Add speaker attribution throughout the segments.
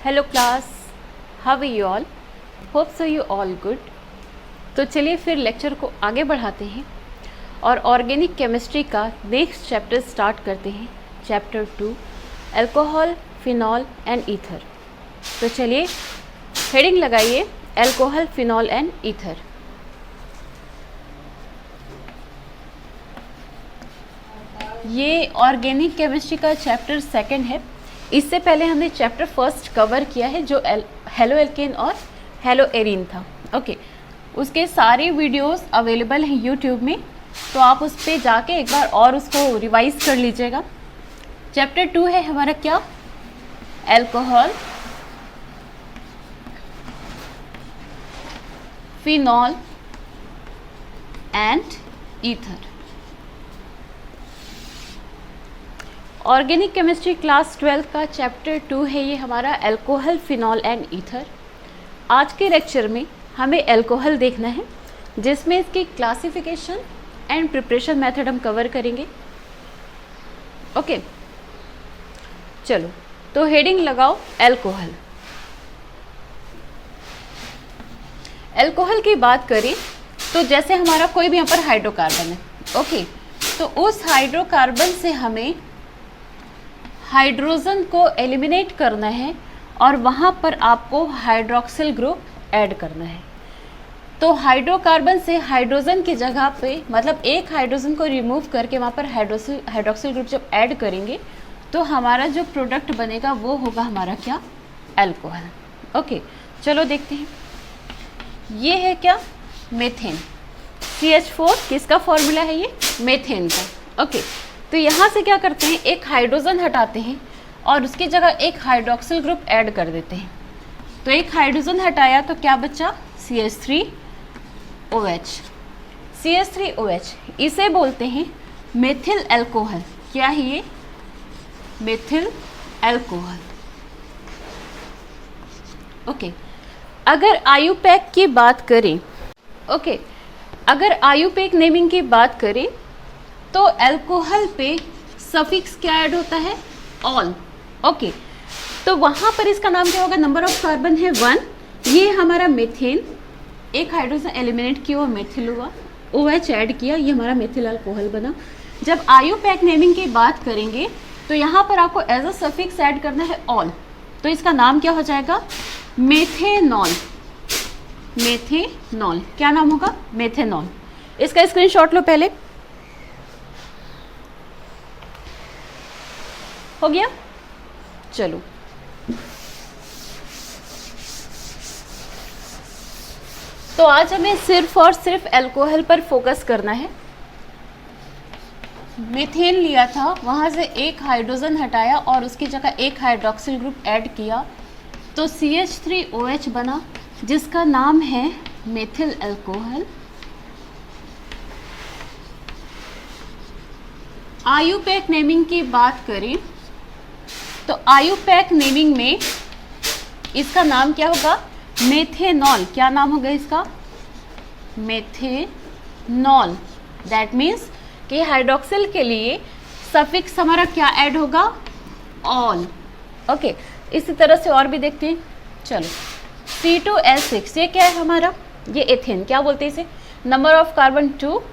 Speaker 1: Hello class, how are you all? Hope so you all good. तो चलिए फिर lecture को आगे बढ़ाते हैं और ऑर्गेनिक केमिस्ट्री का नेक्स्ट चैप्टर स्टार्ट करते हैं। Chapter 2, alcohol, phenol and ether. तो चलिए हेडिंग लगाइए, अल्कोहल, फिनॉल एंड ईथर। ये ऑर्गेनिक केमिस्ट्री का चैप्टर 2 है। इससे पहले हमने चैप्टर 1 कवर किया है जो हेलो एल्केन और हेलो एरीन था। ओके, उसके सारे वीडियोस अवेलेबल हैं यूट्यूब में, तो आप उस पर जाके एक बार और उसको रिवाइज कर लीजिएगा। चैप्टर 2 है हमारा क्या? Alcohol, phenol and ether. Organic chemistry class 12 का चैप्टर 2 है ये हमारा, अल्कोहल, फिनॉल एंड ईथर। आज के लेक्चर में हमें अल्कोहल देखना है, जिसमें इसकी क्लासिफिकेशन एंड प्रिपरेशन मेथड हम कवर करेंगे। ओके, चलो तो हेडिंग लगाओ, अल्कोहल। अल्कोहल की बात करें तो जैसे हमारा कोई भी यहाँ पर हाइड्रोकार्बन है, ओके, तो उस हाइड्रोकार्बन से हमें हाइड्रोजन को एलिमिनेट करना है और वहाँ पर आपको हाइड्रोक्सिल ग्रुप ऐड करना है। तो हाइड्रोकार्बन से हाइड्रोजन की जगह पे, मतलब एक हाइड्रोजन को रिमूव करके वहाँ पर हाइड्रोक्सिल ग्रुप जब ऐड करेंगे तो हमारा जो प्रोडक्ट बनेगा वो होगा हमारा क्या? अल्कोहल। ओके, चलो देखते हैं। ये है क्या? मेथेन। CH4 किसका फॉर्मूला है? ये मेथेन का। ओके, तो यहाँ से क्या करते हैं, एक हाइड्रोजन हटाते हैं और उसकी जगह एक हाइड्रोक्सिल ग्रुप ऐड कर देते हैं। तो एक हाइड्रोजन हटाया तो क्या बचा? CH3OH। CH3OH इसे बोलते हैं मेथिल अल्कोहल। क्या है ये? Methyl alcohol. ओके, अगर आयुपैक की बात करें, ओके, अगर आयुपैक नेमिंग की बात करें तो अल्कोहल पे सफिक्स क्या ऐड होता है? ऑल। ओके, तो वहाँ पर इसका नाम क्या होगा? नंबर ऑफ कार्बन है 1। ये हमारा मेथेन, एक हाइड्रोजन एलिमिनेट किया और मेथिल हुआ, OH ऐड किया, ये हमारा मेथिल अल्कोहल बना। जब आयुपैक नेमिंग की बात करेंगे तो यहाँ पर आपको एज अ सफिक्स ऐड करना है ऑल, तो इसका नाम क्या हो जाएगा? मेथेनॉल। मेथेनॉल क्या नाम होगा? मेथेनॉल। इसका स्क्रीनशॉट लो पहले। हो गया? चलो, तो आज हमें सिर्फ और सिर्फ अल्कोहल पर फोकस करना है। मीथेन लिया था, वहाँ से एक हाइड्रोजन हटाया और उसकी जगह एक हाइड्रोक्सिल ग्रुप ऐड किया, तो CH3OH बना, जिसका नाम है मेथिल अल्कोहल। आयुपैक नेमिंग की बात करें तो आयुपैक नेमिंग में इसका नाम क्या होगा? मेथेनॉल। क्या नाम होगा इसका? मेथेनॉल। दैट मीन्स कि हाइड्रोक्सिल के लिए सफिक्स हमारा क्या ऐड होगा? ऑल। ओके, इसी तरह से और भी देखते हैं। चलो, C2H6 ये क्या है हमारा? ये एथेन। क्या बोलते हैं इसे? Number of carbon 2।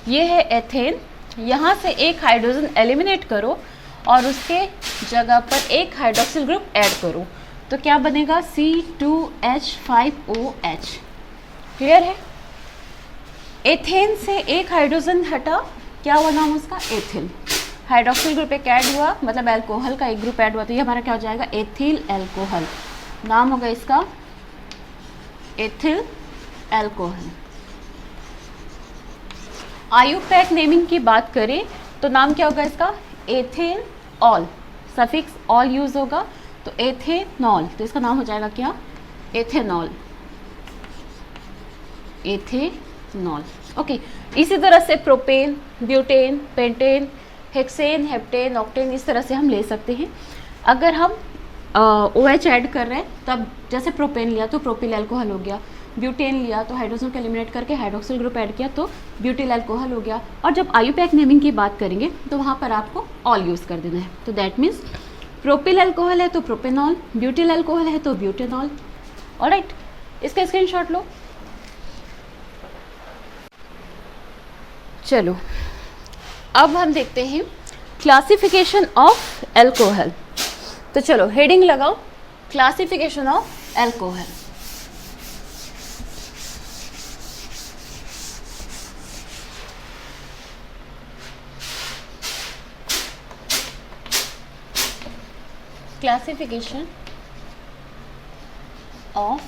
Speaker 1: ये है एथेन। यहाँ से एक हाइड्रोजन एलिमिनेट करो और उसके जगह पर एक हाइड्रोक्सिल ग्रुप ऐड करो, तो क्या बनेगा? C2H5OH। क्लियर है? एथेन से एक हाइड्रोजन हटा, क्या हुआ नाम उसका? एथिल। हाइड्रोक्सिल ग्रुप एक ऐड हुआ, मतलब अल्कोहल का एक ग्रुप ऐड हुआ, तो ये हमारा क्या हो जाएगा? Ethyl alcohol. नाम होगा इसका एथिल अल्कोहल। आयुपैक नेमिंग की बात करें तो नाम क्या होगा इसका? एथेनॉल। सफिक्स ऑल यूज होगा, तो एथेनॉल, तो इसका नाम हो जाएगा क्या? एथेनॉल। एथेनॉल। ओके, इसी तरह से propane, butane, pentane, hexane, heptane, octane, इस तरह से हम ले सकते हैं। अगर हम OH ऐड कर रहे हैं तब, जैसे प्रोपेन लिया तो प्रोपिल अल्कोहल हो गया, ब्यूटेन लिया तो हाइड्रोजन को एलिमिनेट करके हाइड्रोक्सिल ग्रुप ऐड किया तो ब्यूटिल अल्कोहल हो गया। और जब आयुपैक नेमिंग की बात करेंगे तो वहाँ पर आपको ऑल यूज़ कर देना है। तो दैट मीन्स प्रोपिल अल्कोहल है तो प्रोपेनॉल, ब्यूटिल अल्कोहल है तो ब्यूटेनॉल। ऑलराइट, इसका स्क्रीनशॉट लो। चलो अब हम देखते हैं क्लासिफिकेशन ऑफ अल्कोहल। तो चलो हेडिंग लगाओ, classification of alcohol. Classification of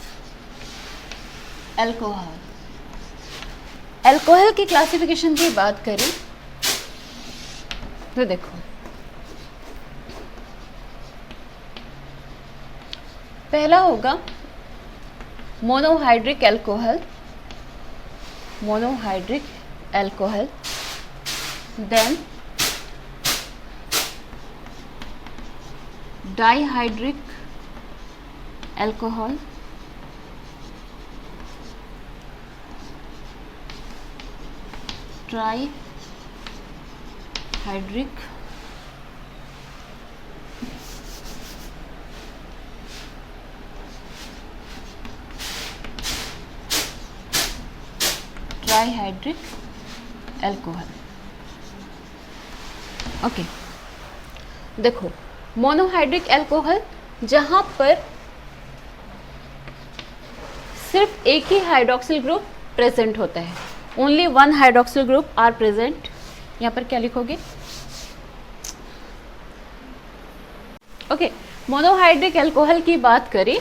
Speaker 1: alcohol. Alcohol की क्लासिफिकेशन की बात करें तो देखो, पहला होगा monohydric alcohol, monohydric alcohol, then dihydric alcohol, trihydric, trihydric alcohol. Okay, देखो मोनोहाइड्रिक अल्कोहल जहां पर सिर्फ एक ही हाइड्रोक्सिल ग्रुप प्रेजेंट होता है, only one hydroxyl group are present. यहाँ पर क्या लिखोगे? ओके, मोनोहाइड्रिक अल्कोहल की बात करें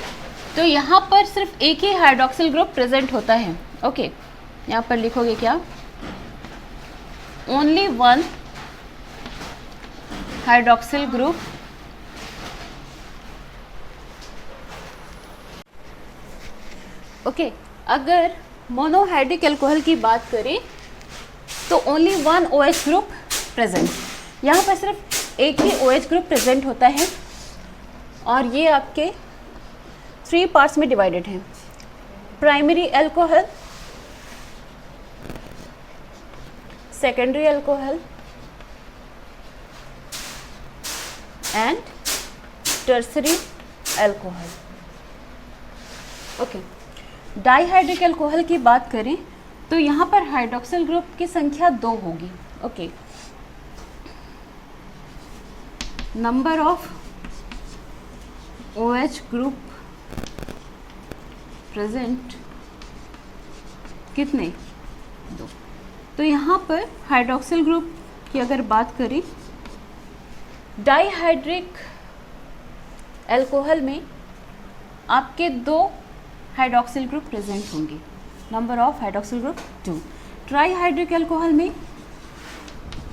Speaker 1: तो यहाँ पर सिर्फ एक ही हाइड्रोक्सिल ग्रुप प्रेजेंट होता है। ओके, यहाँ पर लिखोगे क्या? Only one hydroxyl group okay. अगर मोनोहाइड्रिक अल्कोहल की बात करें तो only one OH group present, यहाँ पर सिर्फ एक ही OH ग्रुप प्रेजेंट होता है और ये आपके 3 पार्ट्स में डिवाइडेड हैं। Primary alcohol, secondary alcohol and tertiary alcohol. Okay, dihydric alcohol की बात करें तो यहाँ पर हाइड्रोक्सिल ग्रुप की संख्या 2 होगी। Okay, number of OH group present कितने? 2। तो यहाँ पर हाइड्रोक्सिल ग्रुप की अगर बात करें, डाइहाइड्रिक अल्कोहल में आपके 2 हाइड्रोक्सिल ग्रुप प्रेजेंट होंगे, number of hydroxyl group 2। Trihydric alcohol में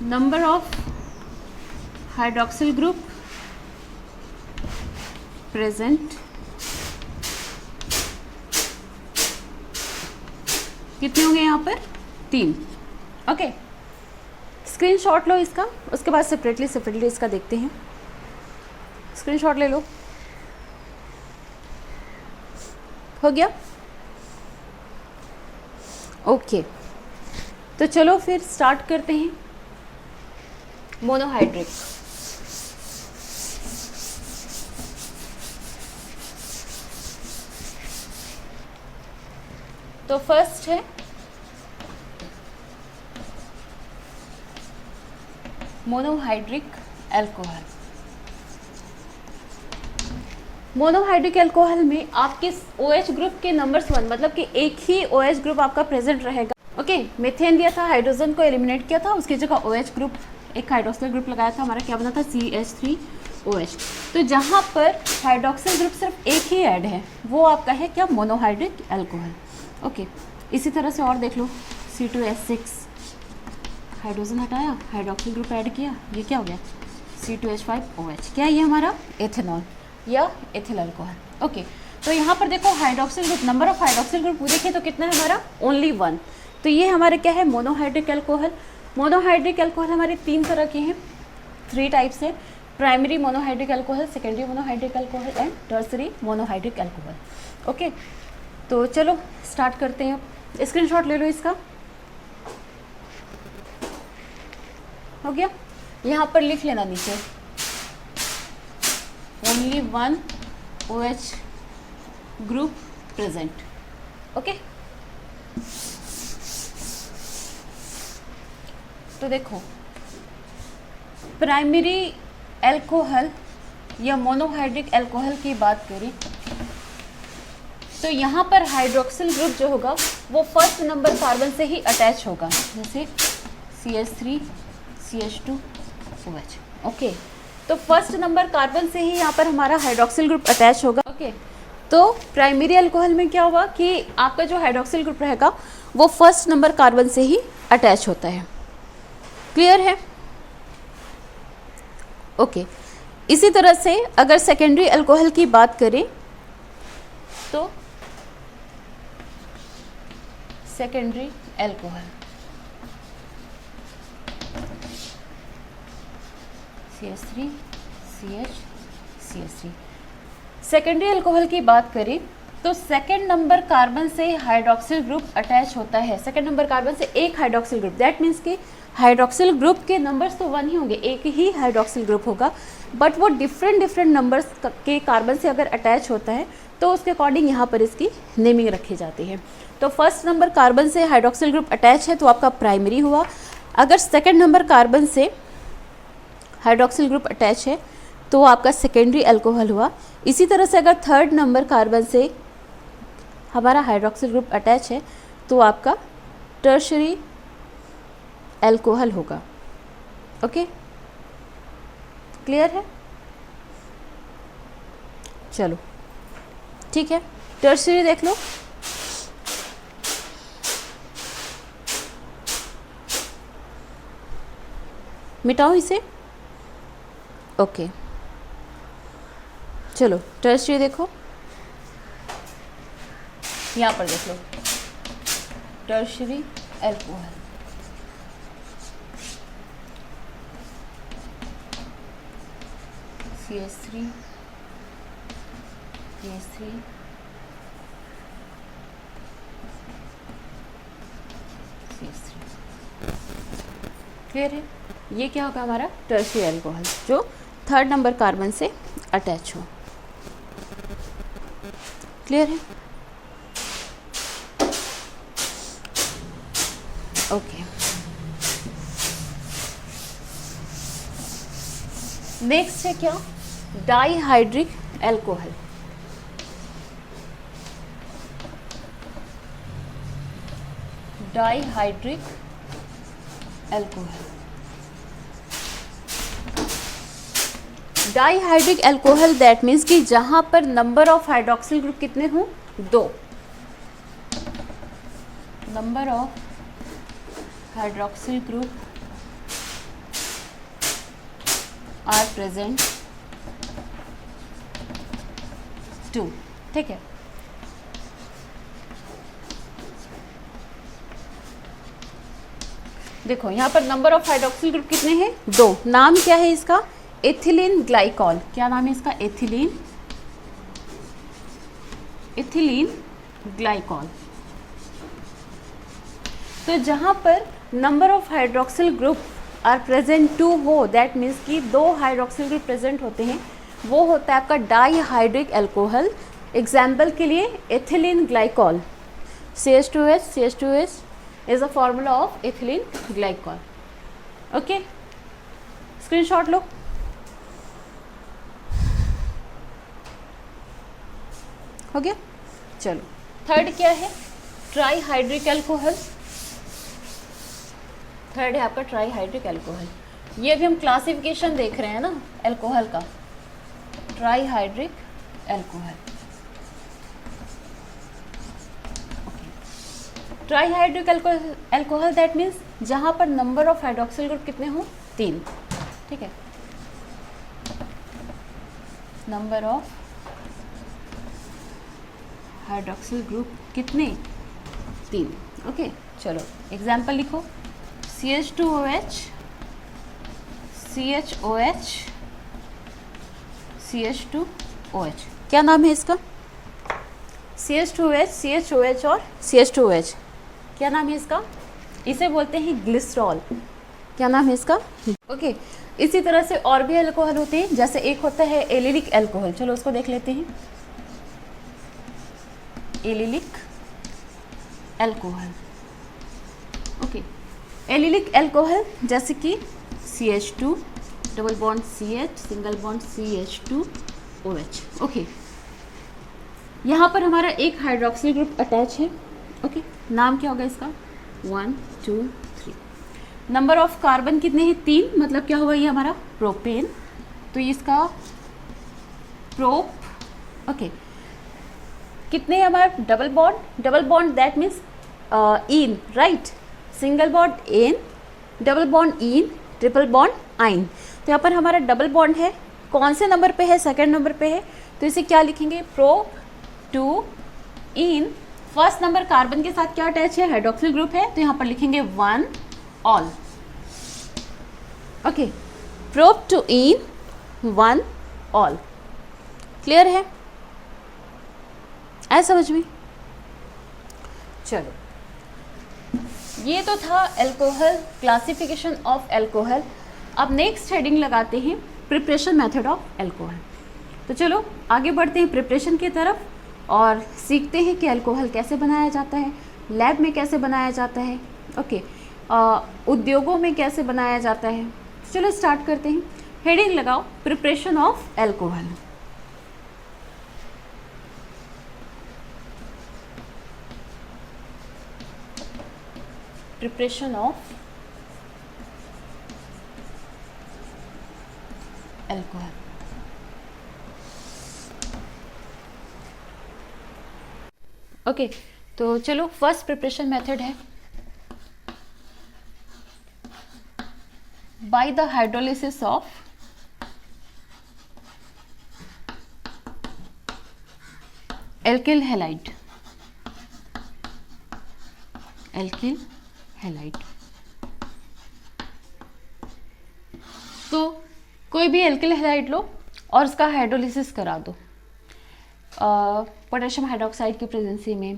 Speaker 1: number of hydroxyl group present कितने होंगे? यहाँ पर 3। ओके, स्क्रीनशॉट लो इसका, उसके बाद सेपरेटली इसका देखते हैं। स्क्रीनशॉट ले लो। हो गया? ओके, तो चलो फिर स्टार्ट करते हैं। मोनोहाइड्रिक, तो फर्स्ट है मोनोहाइड्रिक अल्कोहल। मोनोहाइड्रिक अल्कोहल में आपके OH ग्रुप के नंबर्स 1, मतलब कि एक ही OH ग्रुप आपका प्रेजेंट रहेगा। ओके, मीथेन दिया था, हाइड्रोजन को एलिमिनेट किया था, उसकी जगह OH ग्रुप, एक हाइड्रोक्सिल ग्रुप लगाया था, हमारा क्या बना था? CH3OH। तो जहाँ पर हाइड्रोक्सिल ग्रुप सिर्फ एक ही ऐड है वो आपका है क्या? Monohydric alcohol. ओके, इसी तरह से और देख लो, C2H6, हाइड्रोजन हटाया, हाइड्रोक्सिल ग्रुप ऐड किया, ये क्या हो गया? C2H5OH। क्या है ये? हमारा एथेनॉल या एथिल अल्कोहल। ओके, तो यहाँ पर देखो hydroxyl group, number of hydroxyl group देखिए तो कितना है हमारा? ओनली 1। तो ये हमारे क्या है? Monohydric alcohol. मोनोहाइड्रिक अल्कोहल हमारे 3 तरह के हैं, 3 टाइप्स है। Primary monohydric alcohol, secondary monohydric alcohol and tertiary monohydric alcohol. Okay, तो चलो स्टार्ट करते हैं। स्क्रीनशॉट ले लो इसका। हो गया? यहाँ पर लिख लेना नीचे only one OH group present. Okay. तो देखो प्राइमरी एल्कोहल या मोनोहाइड्रिक एल्कोहल की बात करें तो यहाँ पर हाइड्रोक्सिल ग्रुप जो होगा वो फर्स्ट नंबर कार्बन से ही अटैच होगा, जैसे CH3 CH2 OH। ओके, तो फर्स्ट नंबर कार्बन से ही यहाँ पर हमारा हाइड्रोक्सिल ग्रुप अटैच होगा। ओके, तो प्राइमरी अल्कोहल में क्या होगा कि आपका जो हाइड्रोक्सिल ग्रुप रहेगा वो फर्स्ट नंबर कार्बन से ही अटैच होता है। क्लियर है? ओके, इसी तरह से अगर सेकेंडरी अल्कोहल की बात करें तो secondary alcohol CH3 CH CH3। Secondary alcohol की बात करें तो सेकेंड नंबर कार्बन से हाइड्रोक्सिल ग्रुप अटैच होता है। सेकेंड नंबर कार्बन से एक हाइड्रोक्सिल ग्रुप, दैट मीन्स कि हाइड्रोक्सिल ग्रुप के नंबर्स तो वन ही होंगे, एक ही हाइड्रोक्सिल ग्रुप होगा, बट वो डिफरेंट नंबर्स के कार्बन से अगर अटैच होता है तो उसके अकॉर्डिंग यहाँ पर इसकी नेमिंग रखी जाती है। तो फर्स्ट नंबर कार्बन से हाइड्रोक्सिल ग्रुप अटैच है तो आपका प्राइमरी हुआ। अगर सेकेंड नंबर कार्बन से हाइड्रोक्सिल ग्रुप अटैच है तो आपका सेकेंडरी अल्कोहल हुआ। इसी तरह से अगर थर्ड नंबर कार्बन से हमारा हाइड्रोक्सिल ग्रुप अटैच है तो आपका टर्शरी अल्कोहल होगा। ओके, क्लियर है? चलो ठीक है, टर्शरी देख लो। मिटाओ इसे। ओके, चलो टर्शरी देखो, यहाँ पर देख लो tertiary alcohol. CH3 CH3 CH3। Clear है? ये क्या होगा हमारा टर्शरी अल्कोहल जो थर्ड नंबर कार्बन से अटैच हो। क्लियर है? ओके, नेक्स्ट है क्या? Dihydric alcohol. Dihydric alcohol. Dihydric alcohol that means कि जहां पर नंबर ऑफ हाइड्रोक्सिल ग्रुप कितने हों? 2। Number of hydroxyl group are present 2। ठीक है, देखो यहाँ पर नंबर ऑफ हाइड्रोक्सिल ग्रुप कितने हैं? 2। नाम क्या है इसका? Ethylene glycol. क्या नाम है इसका? Ethylene glycol. तो जहाँ पर number of hydroxyl group are present 2 हो, दैट मीन्स कि 2 हाइड्रोक्सिल ग्रुप प्रेजेंट होते हैं, वो होता है आपका डाईहाइड्रिक अल्कोहल। एग्जाम्पल के लिए ethylene glycol, CH2H is a formula of ethylene glycol. Okay, screenshot लो। हो गया? चलो थर्ड क्या है? Trihydric alcohol. थर्ड है आपका ट्राईहाइड्रिक अल्कोहल। ये भी हम क्लासिफिकेशन देख रहे हैं ना अल्कोहल का, trihydric alcohol. Trihydric alcohol that means जहाँ पर नंबर ऑफ हाइड्रोक्सिल ग्रुप कितने हों? 3। ठीक है, नंबर ऑफ हाइड्रोक्सिल ग्रुप कितने? 3। ओके, चलो एग्जाम्पल लिखो। CH2OH CHOH CH2OH। क्या नाम है इसका? CH2OH CHOH और CH2OH। क्या नाम है इसका? इसे बोलते हैं ग्लिसरॉल। क्या नाम है इसका? ओके। इसी तरह से और भी अल्कोहल होते हैं, जैसे एक होता है एलिलिक अल्कोहल, चलो उसको देख लेते हैं। Allylic alcohol, okay. Allylic alcohol जैसे कि CH2 double bond CH single bond CH2OH, okay. यहाँ पर हमारा एक हाइड्रोक्सिल ग्रुप अटैच है, ओके। नाम क्या होगा इसका? 1 2 3। नंबर ऑफ कार्बन कितने हैं? 3, मतलब क्या होगा ये हमारा प्रोपेन, तो इसका प्रोप, ओके। कितने हैं हमारे? Double bond that means ene, right. Single bond ane, double bond ene, triple bond yne. तो यहाँ पर हमारा डबल बॉन्ड है, कौन से नंबर पे है? सेकंड नंबर पे है, तो इसे क्या लिखेंगे? Pro two ene. First number carbon के साथ क्या अटैच है? हाइड्रोक्सिल ग्रुप है, तो यहाँ पर लिखेंगे 1 ol, okay. Prop two in 1 ol, clear है? ऐसा समझ में? चलो, ये तो था अल्कोहल, क्लासिफिकेशन ऑफ अल्कोहल। अब नेक्स्ट हेडिंग लगाते हैं प्रिपरेशन मेथड ऑफ अल्कोहल। तो चलो आगे बढ़ते हैं प्रिपरेशन की तरफ और सीखते हैं कि अल्कोहल कैसे बनाया जाता है, लैब में कैसे बनाया जाता है, ओके, उद्योगों में कैसे बनाया जाता है। चलो स्टार्ट करते हैं। हेडिंग लगाओ preparation of alcohol. Preparation of alcohol, okay. तो चलो फर्स्ट प्रिपरेशन मेथड है by the hydrolysis of alkyl halide. Alkyl halide, तो कोई भी एल्किल हैलाइड लो और उसका हाइड्रोलिसिस करा दो पोटेशियम हाइड्रोक्साइड की प्रेजेंसी में,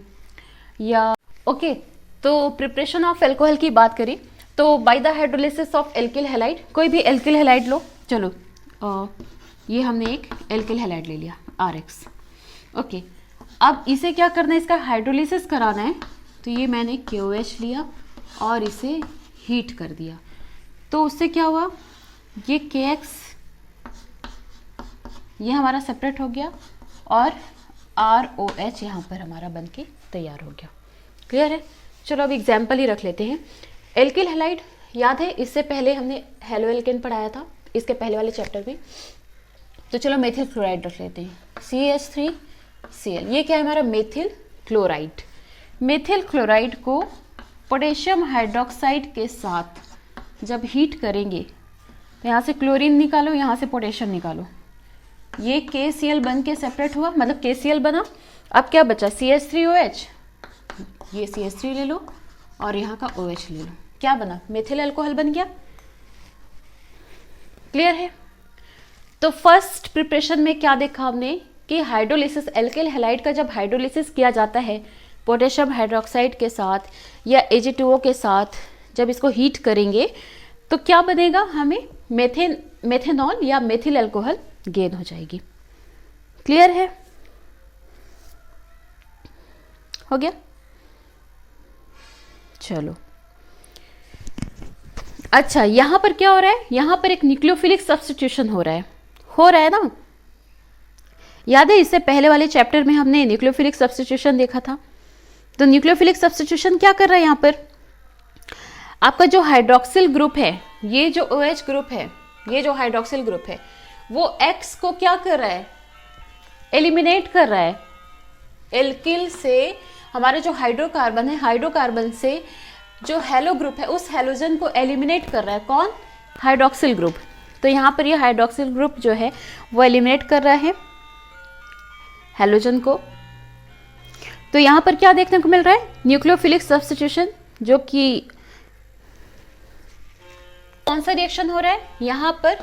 Speaker 1: या ओके। तो प्रिपरेशन ऑफ अल्कोहल की बात करें तो by the hydrolysis of alkyl halide, कोई भी एल्किल हैलाइड लो। चलो ये हमने एक एल्किल हैलाइड ले लिया RX, ओके। अब इसे क्या करना है? इसका हाइड्रोलिसिस कराना है, तो ये मैंने KOH लिया और इसे हीट कर दिया, तो उससे क्या हुआ? ये KX ये हमारा सेपरेट हो गया और ROH यहाँ पर हमारा बनके तैयार हो गया, क्लियर है? चलो अब एग्जाम्पल ही रख लेते हैं। एल्किल हैलाइड याद है, इससे पहले हमने हेलो एल्केन पढ़ाया था इसके पहले वाले चैप्टर में। तो चलो मेथिल क्लोराइड रख लेते हैं, CH3Cl। ये क्या है हमारा? Methyl chloride. मेथिल क्लोराइड को पोटेशियम हाइड्रोक्साइड के साथ जब हीट करेंगे तो यहाँ से क्लोरीन निकालो, यहाँ से पोटेशियम निकालो, ये KCl बन के सेपरेट हुआ, मतलब KCl बना। अब क्या बचा? CH3OH, ये CH3 ले लो और यहाँ का OH ले लो, क्या बना? मेथिल अल्कोहल बन गया, क्लियर है? तो फर्स्ट प्रिपरेशन में क्या देखा हमने कि हाइड्रोलिसिस, एल्किल हैलाइड का जब हाइड्रोलिसिस किया जाता है पोटेशियम हाइड्रोक्साइड के साथ या Ag2O के साथ, जब इसको हीट करेंगे तो क्या बनेगा? हमें मेथेनॉल या मेथिल अल्कोहल गेन हो जाएगी, क्लियर है? हो गया? चलो अच्छा, यहां पर क्या हो रहा है? यहां पर एक न्यूक्लियोफिलिक सब्स्टिट्यूशन हो रहा है ना? याद है इससे पहले वाले चैप्टर में हमने न्यूक्लियोफिलिक सब्स्टिट्यूशन देखा था। तो न्यूक्लियोफिलिक सब्स्टिट्यूशन क्या कर रहा है? यहाँ पर आपका जो हाइड्रोक्सिल ग्रुप है, ये जो OH ग्रुप है, ये जो हाइड्रोक्सिल ग्रुप है, वो X को क्या कर रहा है? एलिमिनेट कर रहा है। एल्किल से हमारे जो हाइड्रोकार्बन है, हाइड्रोकार्बन से जो हेलो ग्रुप है उस हेलोजन को एलिमिनेट कर रहा है। कौन? Hydroxyl group. तो यहाँ पर ये हाइड्रोक्सिल ग्रुप जो है वो एलिमिनेट कर रहा है हेलोजन को। तो यहाँ पर क्या देखने को मिल रहा है? न्यूक्लियोफिलिक सब्स्टिट्यूशन, जो कि कौन सा रिएक्शन हो रहा है? यहाँ पर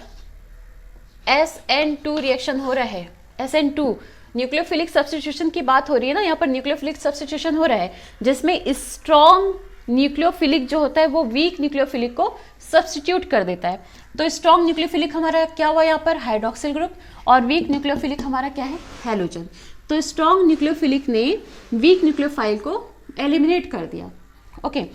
Speaker 1: SN2 रिएक्शन हो रहा है। SN2 न्यूक्लियोफिलिक सब्स्टिट्यूशन की बात हो रही है ना, यहाँ पर न्यूक्लियोफिलिक सब्स्टिट्यूशन हो रहा है जिसमें स्ट्रॉन्ग न्यूक्लियोफिलिक जो होता है वो वीक न्यूक्लियोफिलिक को सब्स्टिट्यूट कर देता है। तो स्ट्रॉन्ग न्यूक्लियोफिलिक हमारा क्या हुआ यहाँ पर, हाइड्रोक्सिल ग्रुप, और वीक न्यूक्लियोफिलिक हमारा क्या है, हैलोजन। तो स्ट्रॉन्ग न्यूक्लियोफिलिक ने वीक न्यूक्लियोफाइल को एलिमिनेट कर दिया। ओके,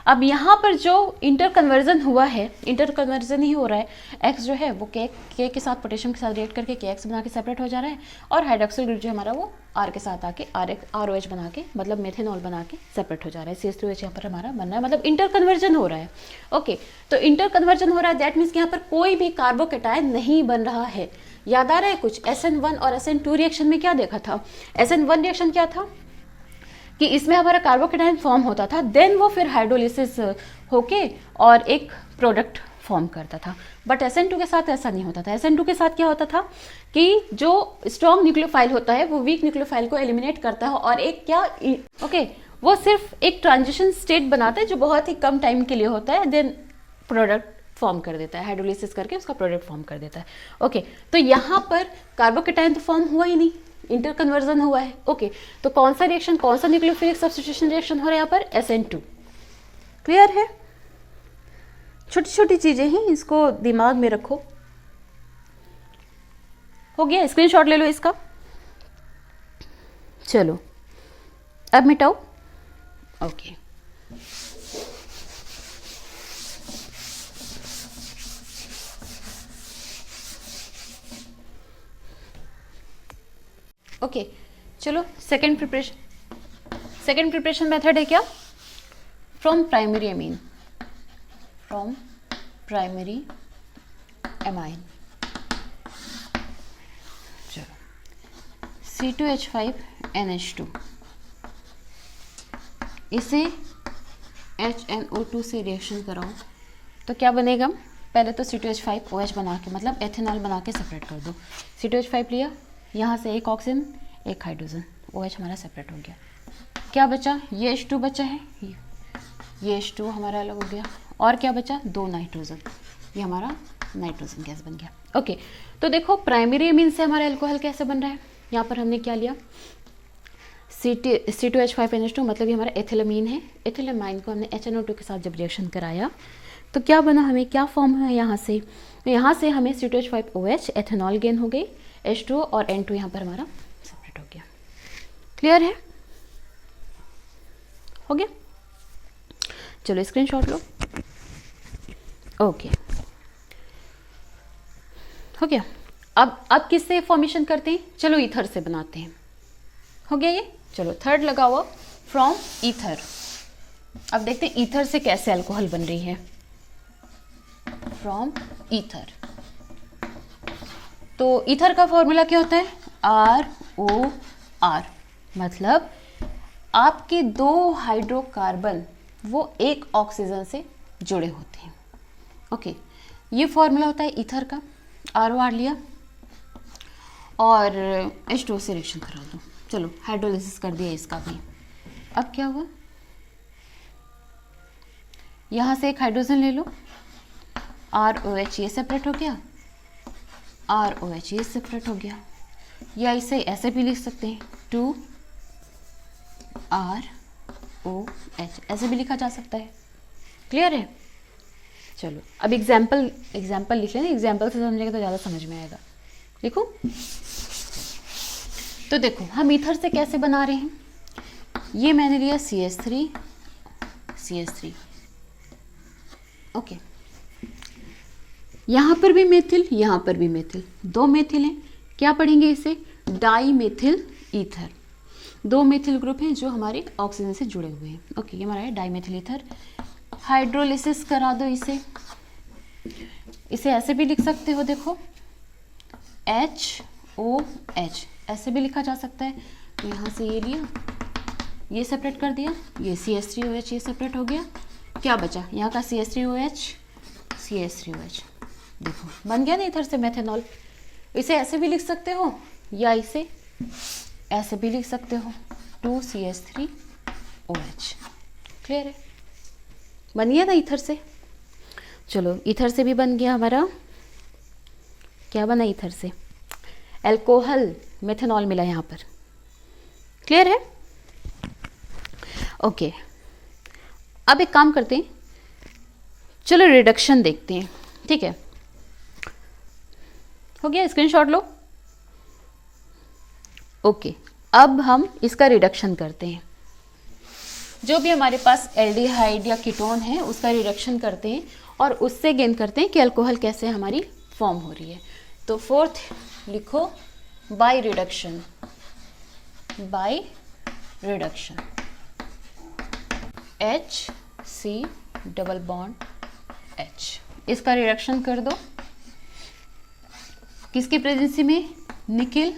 Speaker 1: अब यहाँ पर जो इंटर कन्वर्जन हुआ है, इंटर कन्वर्जन ही हो रहा है, एक्स जो है वो के साथ पोटेशियम के साथ रिएक्ट करके के एक्स बना के सेपरेट हो जा रहा है, और हाइड्रोक्सिल ग्रुप जो हमारा वो आर के साथ आके आर ओ एच बना के, मतलब मेथेनॉल बना के सेपरेट हो जा रहा है। CH3OH यहाँ पर हमारा बन रहा है, मतलब इंटर कन्वर्जन हो रहा है। ओके, तो इंटर कन्वर्जन हो रहा है, दैट मीन्स कि यहाँ पर कोई भी कार्बोकेटायन नहीं बन रहा है। याद आ रहा है कुछ, SN1 और SN2 रिएक्शन में क्या देखा था, SN1 रिएक्शन क्या था कि इसमें हमारा कार्बोकेटायन फॉर्म होता था, देन वो फिर हाइड्रोलिसिस होके और एक प्रोडक्ट फॉर्म करता था। बट SN2 के साथ ऐसा नहीं होता था। SN2 के साथ क्या होता था कि जो स्ट्रॉन्ग न्यूक्लियोफाइल होता है वो वीक न्यूक्लियोफाइल को एलिमिनेट करता है, और एक क्या वो सिर्फ एक ट्रांजिशन स्टेट बनाता है जो बहुत ही कम टाइम के लिए होता है, देन प्रोडक्ट फॉर्म कर देता है, हाइड्रोलिसिस करके उसका प्रोडक्ट फॉर्म कर देता है। ओके, तो यहाँ पर कार्बोकेटायन तो फॉर्म हुआ ही नहीं, इंटर कन्वर्जन हुआ है। ओके, तो कौन सा रिएक्शन, कौन सा न्यूक्लियोफिलिक सब्स्टिट्यूशन रिएक्शन हो रहा है यहाँ पर, SN2। क्लियर है? छोटी छोटी चीजें हैं, इसको दिमाग में रखो। हो गया, स्क्रीनशॉट ले लो इसका। चलो अब मिटाओ। ओके, ओके, चलो सेकेंड प्रिपरेशन मेथड है क्या, from primary amine, from primary amine. चलो C2H5NH2, इसे HNO2 से रिएक्शन कराओ तो क्या बनेगा, पहले तो C2H5OH बना के, मतलब एथेनॉल बना के सेपरेट कर दो। C2H5 लिया, यहाँ से एक ऑक्सीजन एक हाइड्रोजन, OH हमारा सेपरेट हो गया। क्या बचा, ये H2 बचा है, ये H2 हमारा अलग हो गया, और क्या बचा, 2 नाइट्रोजन, ये हमारा नाइट्रोजन गैस बन गया। ओके, तो देखो प्राइमरी एमीन से हमारा अल्कोहल कैसे बन रहा है। यहाँ पर हमने क्या लिया, C2H5NH2, मतलब ये हमारा एथिलमीन है। एथिलमाइन को हमने HNO2 के साथ जब रिएक्शन कराया तो क्या बना, हमें क्या फॉर्म है यहाँ से, यहाँ से हमें C2H5OH एथेनॉल गेन हो गई, H2 और N2 यहाँ पर हमारा सेपरेट हो गया। क्लियर है? हो गया, चलो स्क्रीनशॉट लो। ओके, हो गया। अब किससे फॉर्मेशन करते हैं, चलो ईथर से बनाते हैं। हो गया ये, चलो थर्ड लगा हुआ, फ्रॉम ईथर। अब देखते हैं ईथर से कैसे अल्कोहल बन रही है, फ्रॉम ईथर। तो ईथर का फॉर्मूला क्या होता है, ROR, मतलब आपके 2 हाइड्रोकार्बन वो एक ऑक्सीजन से जुड़े होते हैं। ओके, ये फॉर्मूला होता है ईथर का। ROR लिया और H2O से रिएक्शन करा दो। चलो हाइड्रोलिसिस कर दिया इसका भी। अब क्या हुआ, यहाँ से एक हाइड्रोजन ले लो, ROH ये सेपरेट हो गया, ROH ये सेपरेट हो गया, या इसे ऐसे भी लिख सकते हैं 2ROH, ऐसे भी लिखा जा सकता है। क्लियर है? चलो अब एग्जाम्पल लिख लेना, एग्जाम्पल से समझेंगे तो ज़्यादा समझ में आएगा। लिखो, तो देखो हम ईथर से कैसे बना रहे हैं, ये मैंने लिया CH3, ओके, यहाँ पर भी मेथिल, यहाँ पर भी मेथिल, 2 मेथिल हैं। क्या पढ़ेंगे इसे, di methyl ether. 2 methyl group हैं जो हमारे ऑक्सीजन से जुड़े हुए हैं। ओके, ये हमारा है डाई मेथिल ईथर। हाइड्रोलिसिस करा दो इसे ऐसे भी लिख सकते हो, देखो HOH ऐसे भी लिखा जा सकता है। तो यहाँ से ये लिया, ये सेपरेट कर दिया, ये CH3OH ये सेपरेट हो गया। क्या बचा, यहाँ का CH3OH, देखो बन गया ना इधर से मेथेनॉल। इसे ऐसे भी लिख सकते हो या इसे ऐसे भी लिख सकते हो, 2CH3OH। क्लियर है? बन गया ना ईथर से। चलो ईथर से भी बन गया हमारा, क्या बना ईथर से, अल्कोहल, मेथेनॉल मिला यहाँ पर। क्लियर है? ओके, अब एक काम करते हैं, चलो रिडक्शन देखते हैं, ठीक है। हो गया, स्क्रीनशॉट लो। ओके, अब हम इसका रिडक्शन करते हैं। जो भी हमारे पास एल्डिहाइड या कीटोन है उसका रिडक्शन करते हैं और उससे गेन करते हैं कि अल्कोहल कैसे हमारी फॉर्म हो रही है। तो फोर्थ लिखो, by reduction, by reduction, HC double bond H। इसका रिडक्शन कर दो किसकी प्रेजेंसी में, निकिल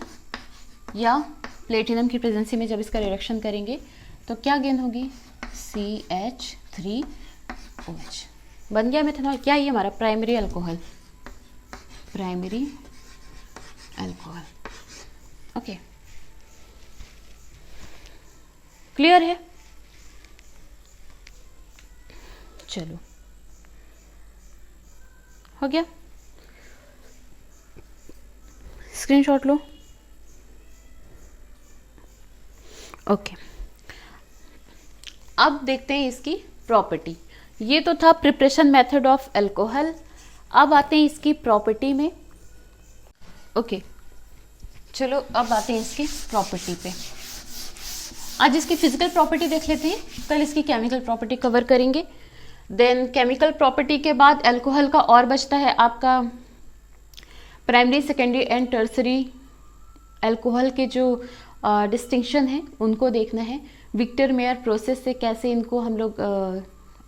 Speaker 1: या प्लेटिनम की प्रेजेंसी में। जब इसका रिडक्शन करेंगे तो क्या गेन होगी, CH3OH बन गया मेथनॉल। क्या ये हमारा primary alcohol, primary alcohol. Okay, clear है। चलो, हो गया, स्क्रीनशॉट लो। ओके, अब देखते हैं इसकी प्रॉपर्टी। ये तो था प्रिपरेशन मेथड ऑफ अल्कोहल। अब आते हैं इसकी प्रॉपर्टी में। ओके, चलो अब आते हैं इसकी प्रॉपर्टी पे। आज इसकी फिजिकल प्रॉपर्टी देख लेते हैं, कल इसकी केमिकल प्रॉपर्टी कवर करेंगे। देन केमिकल प्रॉपर्टी के बाद अल्कोहल का और बचता है आपका primary, secondary and tertiary alcohol के जो डिस्टिंक्शन है उनको देखना है। विक्टर मेयर प्रोसेस से कैसे इनको हम लोग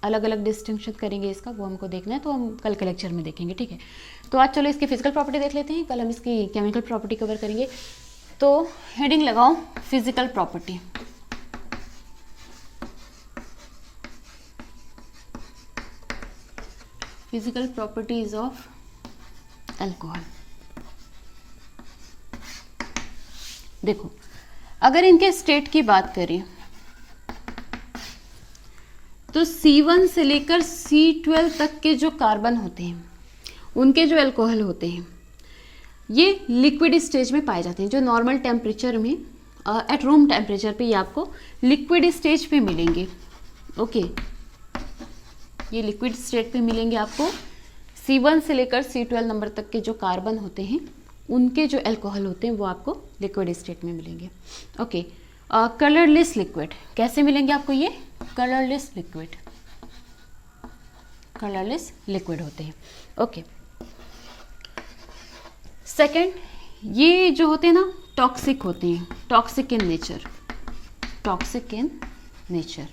Speaker 1: अलग अलग डिस्टिंक्शन करेंगे इसका, वो हमको देखना है, तो हम कल के लेक्चर में देखेंगे, ठीक है। तो आज चलो इसकी फिजिकल प्रॉपर्टी देख लेते हैं, कल हम इसकी केमिकल प्रॉपर्टी कवर करेंगे। तो हेडिंग लगाओ, physical property. Physical properties of alcohol. देखो, अगर इनके स्टेट की बात करें तो C1 से लेकर C12 तक के जो कार्बन होते हैं उनके जो अल्कोहल होते हैं ये लिक्विड स्टेज में पाए जाते हैं। जो नॉर्मल टेम्परेचर में एट रूम टेम्परेचर पे ये आपको लिक्विड स्टेज पे मिलेंगे। ओके, ये लिक्विड स्टेट पे मिलेंगे आपको। C1 से लेकर C12 नंबर तक के जो कार्बन होते हैं उनके जो अल्कोहल होते हैं वो आपको लिक्विड स्टेट में मिलेंगे। ओके, कलरलेस लिक्विड कैसे मिलेंगे आपको, ये कलरलेस लिक्विड, कलरलेस लिक्विड होते हैं। ओके, सेकंड, ये जो होते हैं ना टॉक्सिक होते हैं, toxic in nature, toxic in nature,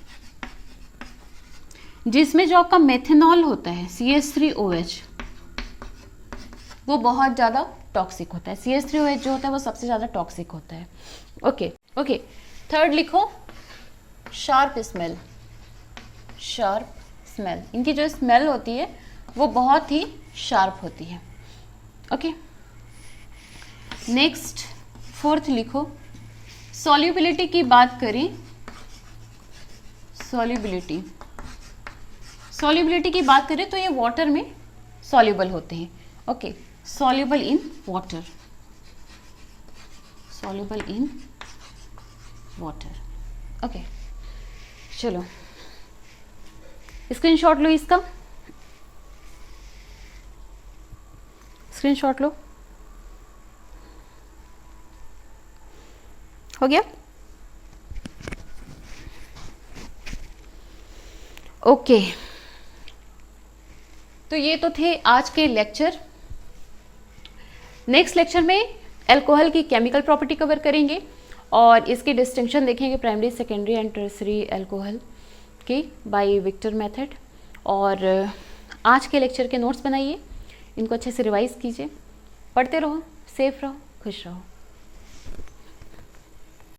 Speaker 1: जिसमें जो आपका मेथनॉल होता है CH3OH वो बहुत ज़्यादा टॉक्सिक होता है। CH3OH जो होता है वो सबसे ज़्यादा टॉक्सिक होता है। ओके ओके, थर्ड लिखो, शार्प स्मेल, शार्प स्मेल। इनकी जो स्मेल होती है वो बहुत ही शार्प होती है। ओके, नेक्स्ट फोर्थ लिखो, सॉल्युबिलिटी की बात करें, सॉल्युबिलिटी, सॉल्युबिलिटी की बात करें तो ये वाटर में सॉल्युबल होते हैं। Okay, soluble in water, soluble in water. Okay, चलो स्क्रीनशॉट लो इसका, स्क्रीनशॉट लो। हो गया। ओके, तो ये तो थे आज के लेक्चर। नेक्स्ट लेक्चर में अल्कोहल की केमिकल प्रॉपर्टी कवर करेंगे और इसकी डिस्टिंक्शन देखेंगे primary, secondary and tertiary alcohol की बाय विक्टर मेथड। और आज के लेक्चर के नोट्स बनाइए, इनको अच्छे से रिवाइज कीजिए, पढ़ते रहो, सेफ रहो, खुश रहो।